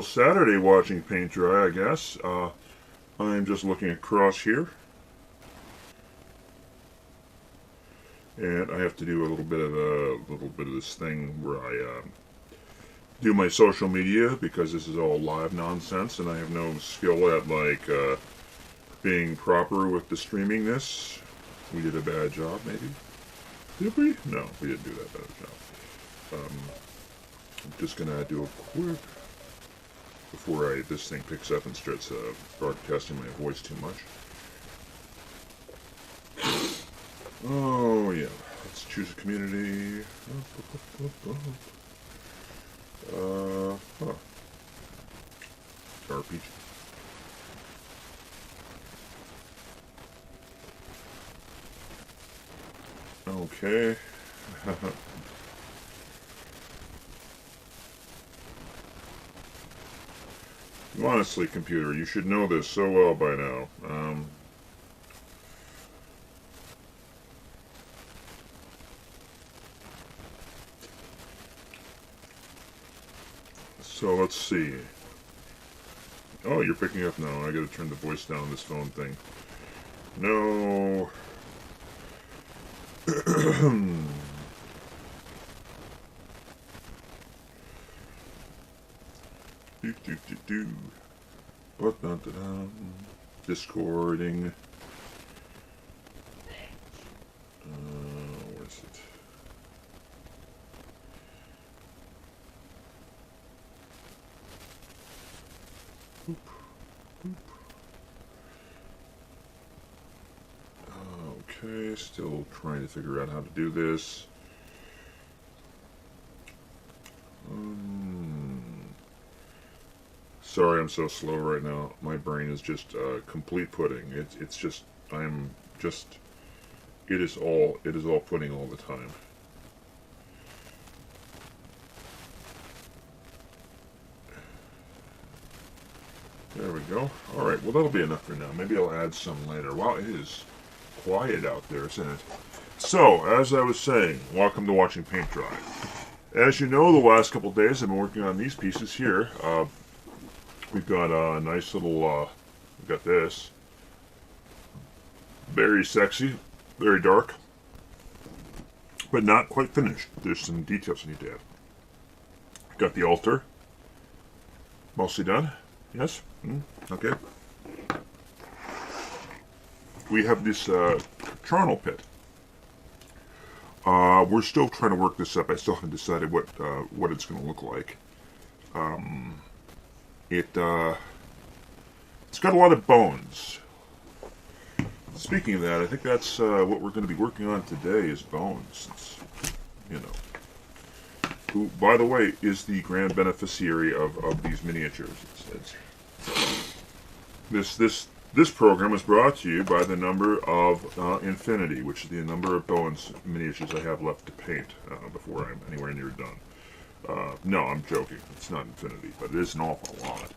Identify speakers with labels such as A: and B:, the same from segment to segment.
A: typical Saturday watching paint dry, I guess. I'm just looking across here. And I have to do a little bit of this thing where I do my social media, because this is all live nonsense and I have no skill at being proper with the streaming this. We did a bad job, maybe. Did we? No, we didn't do that bad job. I'm just gonna do a quick before this thing picks up and starts broadcasting my voice too much. Oh yeah, let's choose a community. RPG. Okay. Honestly, computer, you should know this so well by now. So let's see. Oh, you're picking up now. I gotta turn the voice down on this phone thing. No. Discording. Where's it? Boop, boop. Okay, still trying to figure out how to do this. Sorry, I'm so slow right now. My brain is just complete pudding. It's just it is all pudding all the time. There we go. All right. Well, that'll be enough for now. Maybe I'll add some later. Wow, it is quiet out there, isn't it? So, as I was saying, welcome to Watching Paint Dry. As you know, the last couple of days I've been working on these pieces here. We've got a nice little, we've got this. Very sexy, very dark, but not quite finished. There's some details I need to add. Got the altar. Mostly done. Yes? Okay. We have this charnel pit. We're still trying to work this up. I still haven't decided what it's going to look like. It's got a lot of bones. Speaking of that, I think that's what we're going to be working on today is bones. It's, you know, who, by the way, is the grand beneficiary of these miniatures. This program is brought to you by the number of infinity, which is the number of bones miniatures I have left to paint before I'm anywhere near done. No, I'm joking. It's not infinity, but it is an awful lot.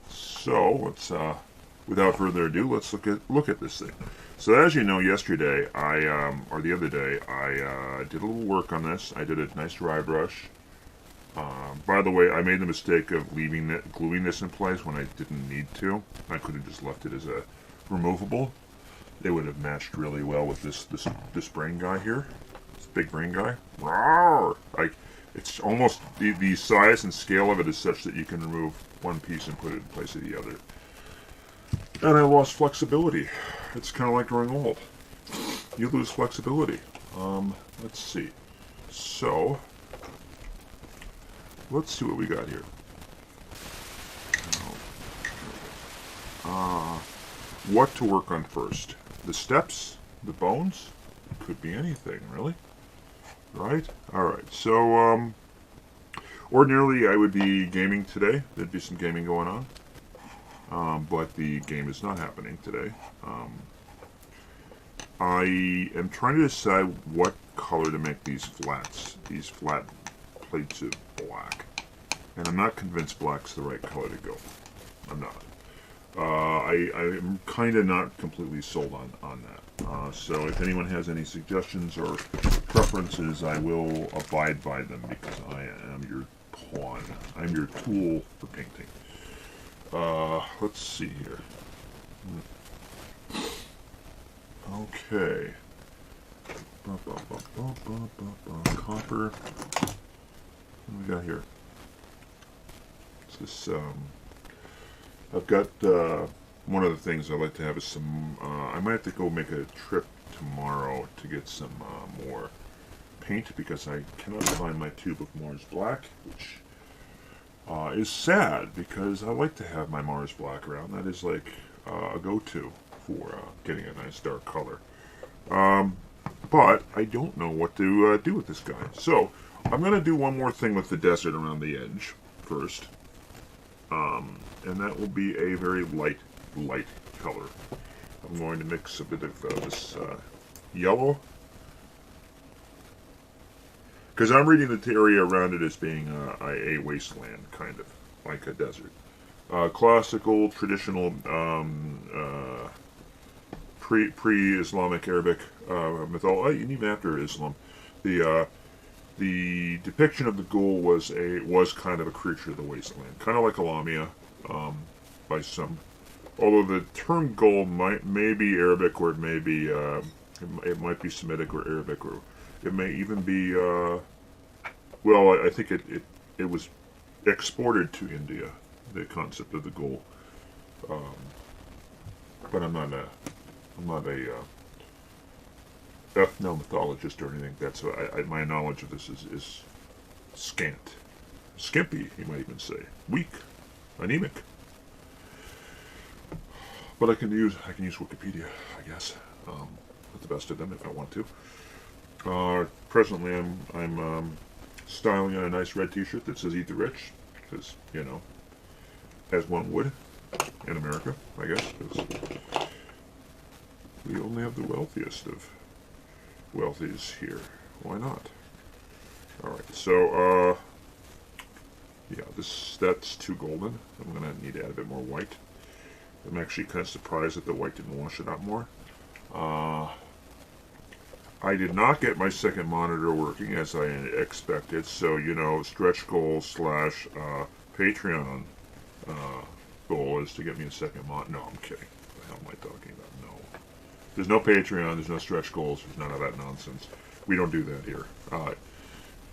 A: So let's, without further ado, let's look at this thing. So as you know, yesterday or the other day, I did a little work on this. I did a nice dry brush. By the way, I made the mistake of gluing this in place when I didn't need to. I could have just left it as a removable. It would have matched really well with this brain guy here. This big brain guy. Rawr! It's almost the size and scale of it is such that you can remove one piece and put it in place of the other. And I lost flexibility. It's kind of like growing old. You lose flexibility. Let's see. So, let's see what we got here. What to work on first? The steps? The bones? Could be anything, really. Right? Alright, so, ordinarily I would be gaming today. There'd be some gaming going on. But the game is not happening today. I am trying to decide what color to make these flats. These flat plates of black. And I'm not convinced black's the right color to go. I'm not. I'm kind of not completely sold on that. So if anyone has any suggestions or preferences, I will abide by them because I am your Juan. I'm your tool for painting. Let's see here. Okay. Copper. What do we got here? It's this, I've got, one of the things I like to have is some, I might have to go make a trip tomorrow to get some, more paint, because I cannot find my tube of Mars Black, which, is sad, because I like to have my Mars Black around. That is like, a go-to for, getting a nice dark color. But I don't know what to, do with this guy. So, I'm going to do one more thing with the desert around the edge first. And that will be a very light color. I'm going to mix a bit of this yellow, because I'm reading the area around it as being a wasteland, kind of like a desert. Classical, traditional, pre-Islamic Arabic mythology, and even after Islam, the depiction of the ghoul was kind of a creature of the wasteland, kind of like a Lamia, by some. Although the term ghoul may be Arabic, or it may be it might be Semitic or Arabic, or it may even be well, I think it was exported to India, the concept of the ghoul. But I'm not a ethnomythologist or anything. That's my knowledge of this is scant, skimpy. You might even say weak, anemic. But I can use Wikipedia, I guess, with the best of them if I want to. Presently, I'm styling on a nice red T-shirt that says "Eat the Rich," because, you know, as one would in America, I guess, because we only have the wealthiest of wealthies here. Why not? All right, so yeah, that's too golden. I'm gonna need to add a bit more white. I'm actually kind of surprised that the white didn't wash it out more. I did not get my second monitor working as I expected, so, you know, stretch goal / Patreon goal is to get me a second monitor. No, I'm kidding. What the hell am I talking about? No. There's no Patreon, there's no stretch goals, there's none of that nonsense. We don't do that here.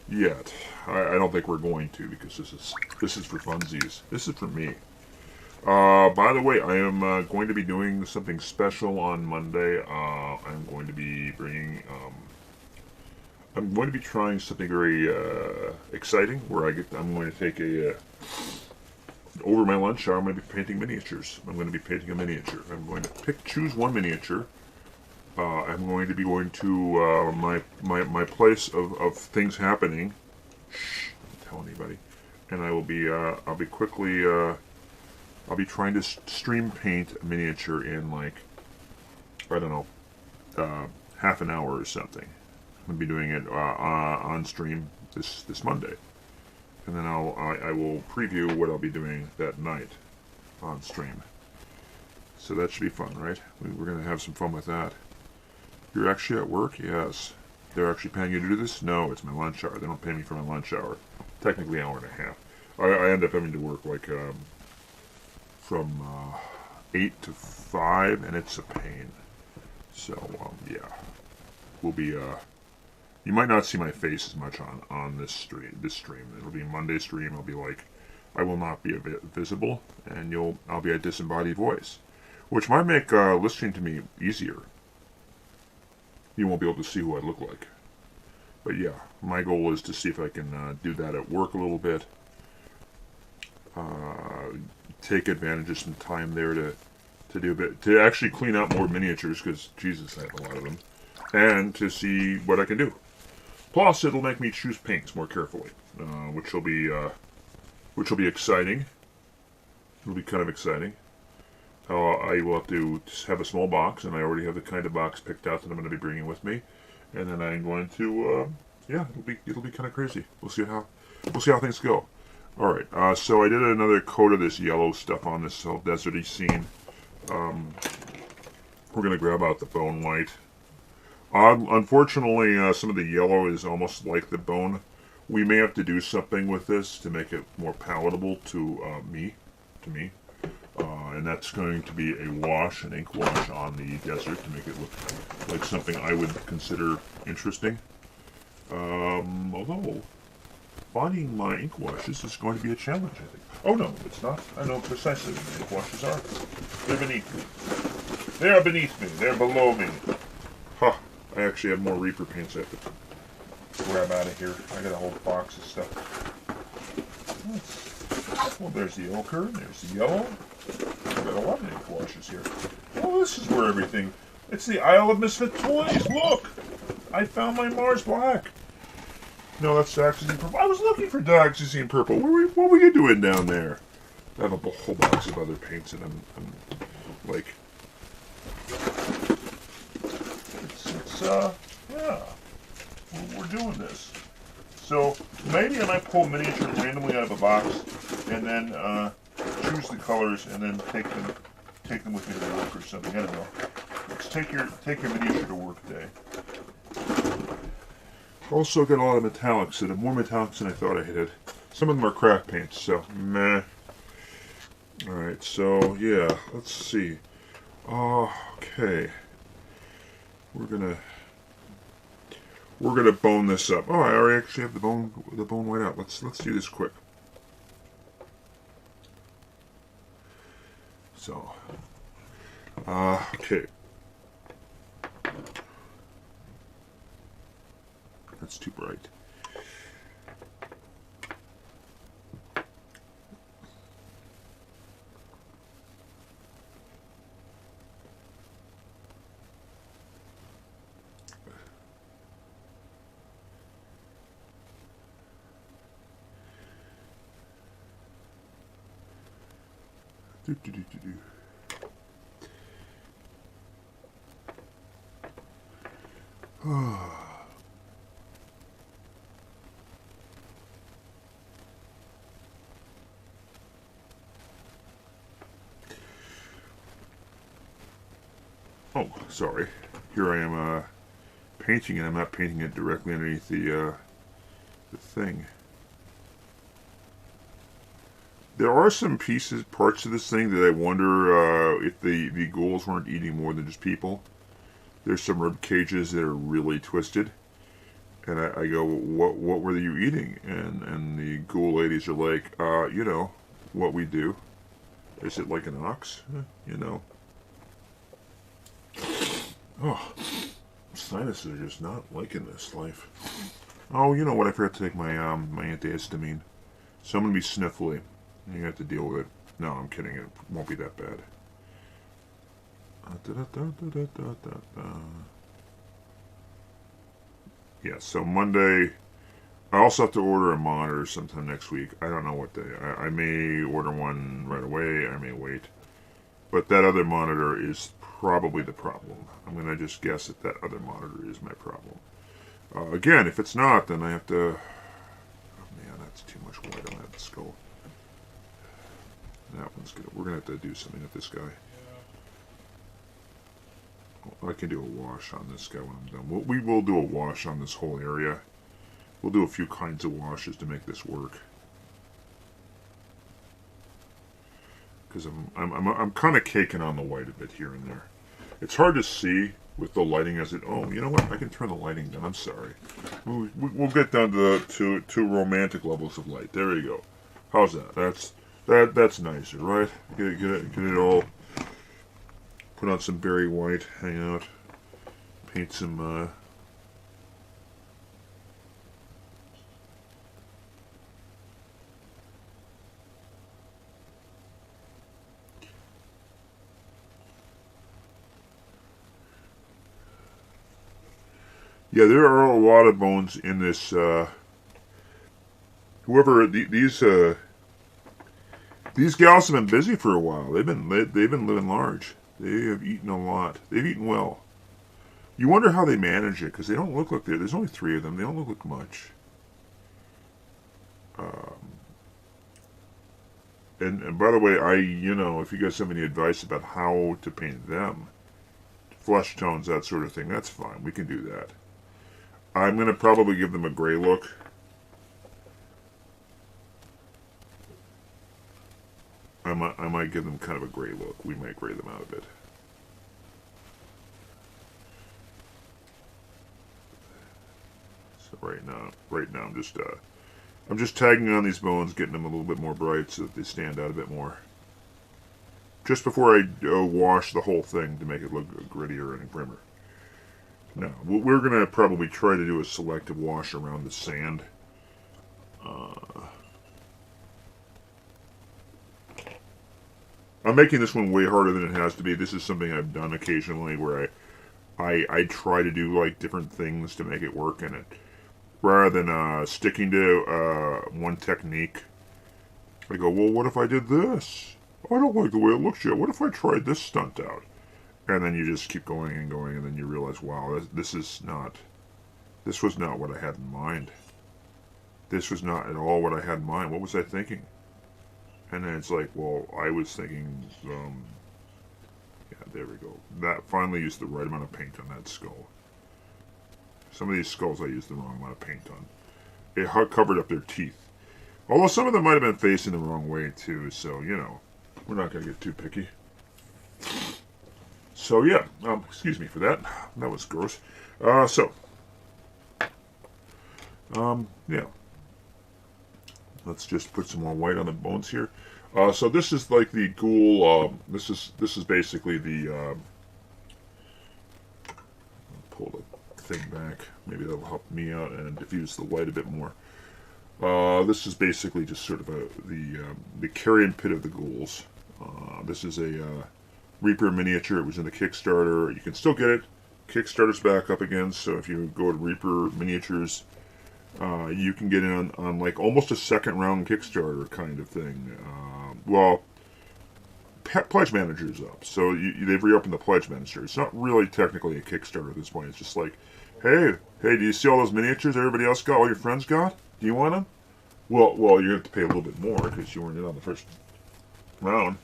A: Yet. I don't think we're going to, because this is for funsies. This is for me. By the way, I am going to be doing something special on Monday. I'm going to be bringing, I'm going to be trying something very exciting, where I'm going to take over my lunch hour, I'm going to be painting miniatures. I'm going to be painting a miniature. I'm going to choose one miniature. I'm going to be going to my place of things happening. Shh, don't tell anybody. And I will be, I'll be trying to stream paint a miniature in, like, I don't know, half an hour or something. I'm going to be doing it on stream this Monday. And then I will preview what I'll be doing that night on stream. So that should be fun, right? We're going to have some fun with that. You're actually at work? Yes. They're actually paying you to do this? No, it's my lunch hour. They don't pay me for my lunch hour. Technically an hour and a half. I end up having to work, like, from 8 to 5, and it's a pain. So, yeah. We'll be, you might not see my face as much on this stream. It'll be Monday stream. I'll be like, I will not be visible, and I'll be a disembodied voice, which might make listening to me easier. You won't be able to see who I look like. But yeah, my goal is to see if I can do that at work a little bit. Take advantage of some time there to do a bit, to actually clean out more miniatures, because Jesus, I have a lot of them, and to see what I can do. Plus, it'll make me choose paints more carefully, which will be exciting. It'll be kind of exciting. I will have to have a small box, and I already have the kind of box picked out that I'm going to be bringing with me, and then I'm going to, yeah, it'll be kind of crazy. We'll see how things go. All right, so I did another coat of this yellow stuff on this whole deserty scene. We're going to grab out the bone white. Unfortunately, some of the yellow is almost like the bone We may have to do something with this to make it more palatable to me, and that's going to be a wash, an ink wash on the desert to make it look like something I would consider interesting. Although finding my ink washes is going to be a challenge, I think. Oh no, it's not. I know precisely where the ink washes are. They're beneath me. They are beneath me. They're below me. Huh. I actually have more Reaper paints I have to grab out of here. I got a whole box of stuff. Well, there's the ochre, there's the yellow. I've got a lot of ink washes here. Oh, this is where everything... It's the Isle of Misfit Toys. Look! I found my Mars Black. No, that's Dioxazine Purple. I was looking for Dioxazine Purple. What were you doing down there? I have a whole box of other paints, and I'm like... Yeah. We're doing this. So, maybe I might pull miniature randomly out of a box, and then choose the colors, and then take them with me to work or something. I don't know. Let's take your miniature to work day. Also got a lot of metallics in it, more metallics than I thought I had. Some of them are craft paints, so meh. Alright, so yeah, let's see. Okay. We're gonna bone this up. Oh, I already actually have the bone white out. Let's do this quick. So, okay. That's too bright. Oh, sorry. Here I am painting, and I'm not painting it directly underneath the thing. There are some parts of this thing that I wonder if the ghouls weren't eating more than just people. There's some rib cages that are really twisted, and I go, what were you eating? And the ghoul ladies are like, you know, what we do. Is it like an ox? You know. Oh, sinuses are just not liking this life. Oh, you know what? I forgot to take my my antihistamine, so I'm gonna be sniffly. You have to deal with it. No, I'm kidding. It won't be that bad. Yeah, so Monday, I also have to order a monitor sometime next week. I don't know what day. I may order one right away. I may wait. But that other monitor is probably the problem. I'm going to just guess that other monitor is my problem. Again, if it's not, then I have to... Oh man, that's too much white on that skull. That one's good. We're going to have to do something with this guy. I can do a wash on this guy when I'm done. We will do a wash on this whole area. We'll do a few kinds of washes to make this work. Because I'm kind of caking on the white a bit here and there. It's hard to see with the lighting as it... Oh, you know what? I can turn the lighting down. I'm sorry. We'll get down to romantic levels of light. There we go. How's that? That's nicer, right? Get it all... Put on some berry white, hang out, paint some, Yeah, there are a lot of bones in this, these gals have been busy for a while. They've been living large. They have eaten a lot. They've eaten well. You wonder how they manage it, because they don't look like there's only 3 of them. They don't look like much. And by the way, if you guys have any advice about how to paint them, flesh tones, that sort of thing, that's fine. We can do that. I'm going to probably give them a gray look. I might give them kind of a gray look. We might gray them out a bit. So right now I'm just tagging on these bones, getting them a little bit more bright so that they stand out a bit more. Just before I wash the whole thing to make it look grittier and grimmer. Now, we're going to probably try to do a selective wash around the sand. I'm making this one way harder than it has to be. This is something I've done occasionally where I try to do like different things to make it work in it. Rather than sticking to one technique, I go, well, what if I did this? I don't like the way it looks yet. What if I tried this stunt out? And then you just keep going and going, and then you realize, wow, this was not what I had in mind. This was not at all what I had in mind. What was I thinking? And then it's like, well, I was thinking, yeah, there we go. That finally used the right amount of paint on that skull. Some of these skulls I used the wrong amount of paint on. It covered up their teeth. Although some of them might have been facing the wrong way, too, so, you know, we're not going to get too picky. So, yeah, excuse me for that. That was gross. Yeah. Let's just put some more white on the bones here. So this is like the ghoul, this is basically the, pull the thing back. Maybe that'll help me out and diffuse the light a bit more. This is basically just sort of the carrion pit of the ghouls. This is a Reaper miniature. It was in the Kickstarter. You can still get it. Kickstarter's back up again, so if you go to Reaper Miniatures, you can get in on like almost a second round Kickstarter kind of thing. Well, Pledge Manager's up, so they've reopened the Pledge Manager. It's not really technically a Kickstarter at this point. It's just like, hey, do you see all those miniatures everybody else got, all your friends got? Do you want them? Well, you have to pay a little bit more because you weren't in on the first round.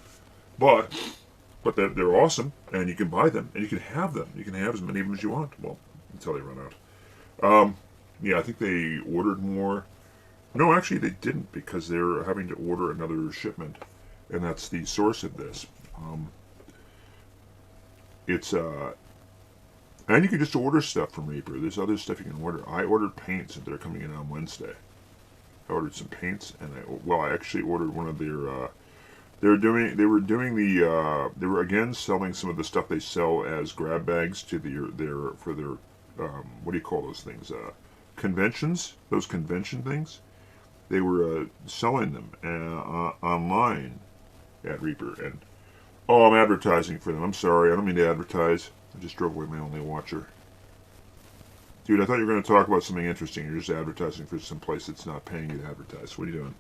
A: But they're awesome, and you can buy them, and you can have them. You can have as many of them as you want. Well, until they run out. Yeah, I think they ordered more. No, actually they didn't, because they're having to order another shipment, and that's the source of this. And you can just order stuff from Reaper. There's other stuff you can order. I ordered paints, and they're coming in on Wednesday. I ordered some paints, and I actually ordered one of their. They were again selling some of the stuff they sell as grab bags to their what do you call those things? Conventions. Those convention things. They were selling them online at Reaper, and I'm advertising for them. I'm sorry, I don't mean to advertise. I just drove away my only watcher. Dude, I thought you were going to talk about something interesting. You're just advertising for some place that's not paying you to advertise. What are you doing?